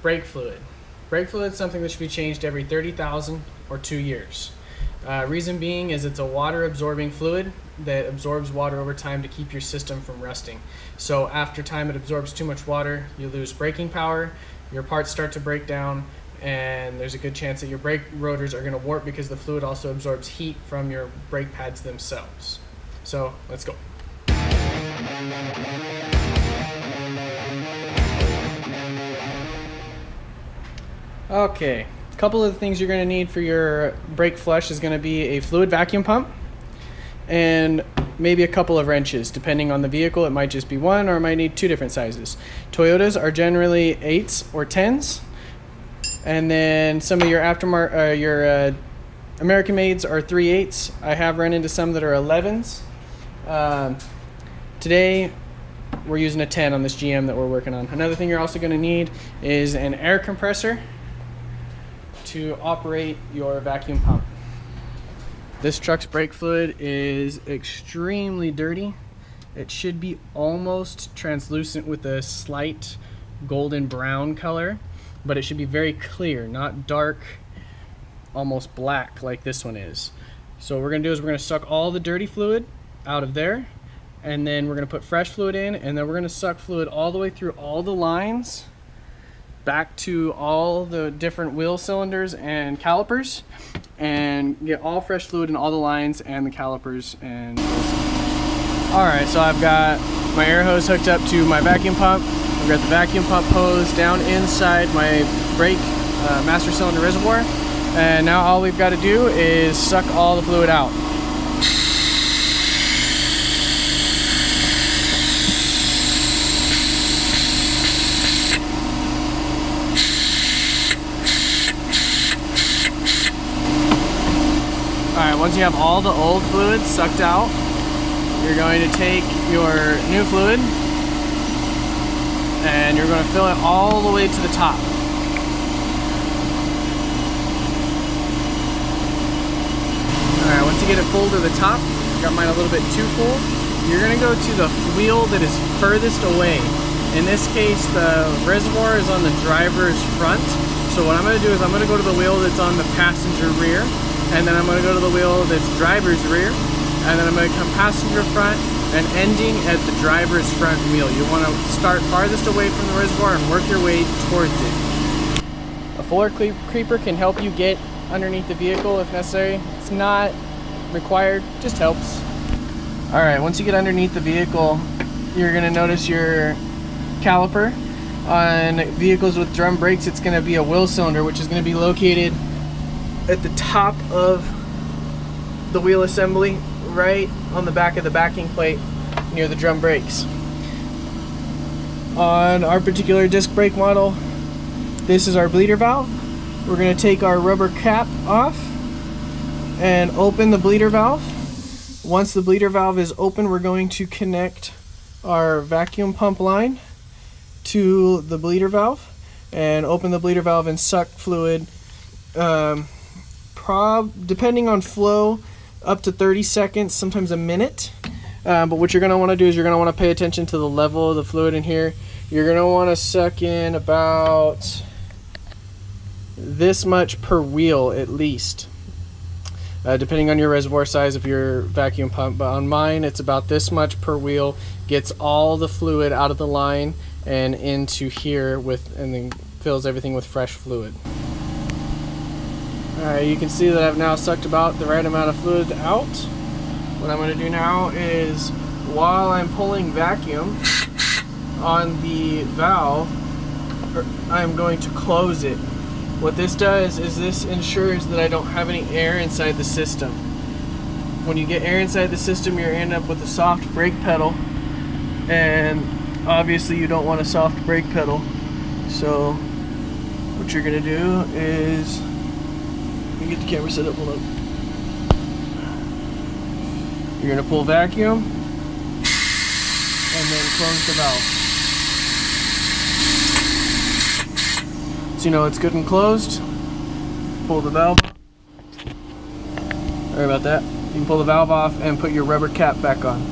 brake fluid. Brake fluid is something that should be changed every 30,000 or 2 years. Reason being is it's a water absorbing fluid that absorbs water over time to keep your system from rusting. So after time it absorbs too much water, you lose braking power, your parts start to break down, and there's a good chance that your brake rotors are going to warp because the fluid also absorbs heat from your brake pads themselves. So let's go. Okay, a couple of the things you're going to need for your brake flush is going to be a fluid vacuum pump and maybe a couple of wrenches. Depending on the vehicle, it might just be one, or it might need two different sizes. Toyotas are generally 8s or 10s, and then some of your aftermarket, American mades are 3/8. I have run into some that are 11s. Today we're using a 10 on this GM that we're working on. Another thing you're also going to need is an air compressor to operate your vacuum pump. This truck's brake fluid is extremely dirty. It should be almost translucent with a slight golden brown color, but it should be very clear, not dark, almost black like this one is. So what we're going to do is we're going to suck all the dirty fluid out of there, and then we're going to put fresh fluid in, and then we're going to suck fluid all the way through all the lines back to all the different wheel cylinders and calipers, and get all fresh fluid in all the lines and the calipers. And alright, so I've got my air hose hooked up to my vacuum pump. I've got the vacuum pump hose down inside my brake master cylinder reservoir, and now all we've got to do is suck all the fluid out. Alright, once you have all the old fluid sucked out, you're going to take your new fluid and you're going to fill it all the way to the top. Alright, once you get it full to the top, got mine a little bit too full, you're going to go to the wheel that is furthest away. In this case, the reservoir is on the driver's front. So what I'm going to do is I'm going to go to the wheel that's on the passenger rear, and then I'm going to go to the wheel that's driver's rear, and then I'm going to come passenger front and ending at the driver's front wheel. You want to start farthest away from the reservoir and work your way towards it. A floor creeper can help you get underneath the vehicle if necessary. It's not required, just helps. Alright, once you get underneath the vehicle, you're going to notice your caliper. On vehicles with drum brakes, it's going to be a wheel cylinder, which is going to be located at the top of the wheel assembly, right on the back of the backing plate near the drum brakes. On our particular disc brake model, this is our bleeder valve. We're going to take our rubber cap off and open the bleeder valve. Once the bleeder valve is open, we're going to connect our vacuum pump line to the bleeder valve and open the bleeder valve and suck fluid, depending on flow, up to 30 seconds, sometimes a minute. But what you're going to want to do is you're going to want to pay attention to the level of the fluid in here. You're going to want to suck in about this much per wheel at least, depending on your reservoir size of your vacuum pump. But on mine, it's about this much per wheel. Gets all the fluid out of the line and into here and then fills everything with fresh fluid. Alright, you can see that I've now sucked about the right amount of fluid out. What I'm going to do now is, while I'm pulling vacuum on the valve, I'm going to close it. What this does is this ensures that I don't have any air inside the system. When you get air inside the system, you end up with a soft brake pedal, and obviously you don't want a soft brake pedal. So what you're going to do is, let me get the camera set up, hold on. You're going to pull vacuum and then close the valve. So you know it's good and closed. Pull the valve. Sorry about that. You can pull the valve off and put your rubber cap back on.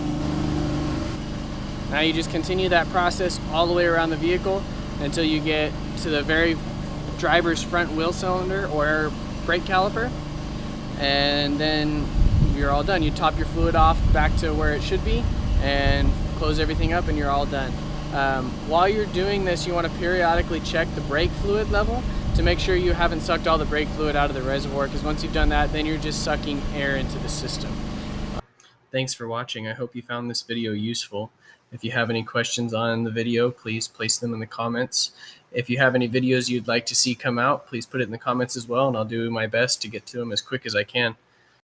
Now you just continue that process all the way around the vehicle until you get to the very driver's front wheel cylinder or brake caliper, and then you're all done. You top your fluid off back to where it should be and close everything up, and you're all done. While you're doing this, you want to periodically check the brake fluid level to make sure you haven't sucked all the brake fluid out of the reservoir, because once you've done that, then you're just sucking air into the system. Thanks for watching. I hope you found this video useful. If you have any questions on the video, please place them in the comments. If you have any videos you'd like to see come out, please put it in the comments as well, and I'll do my best to get to them as quick as I can.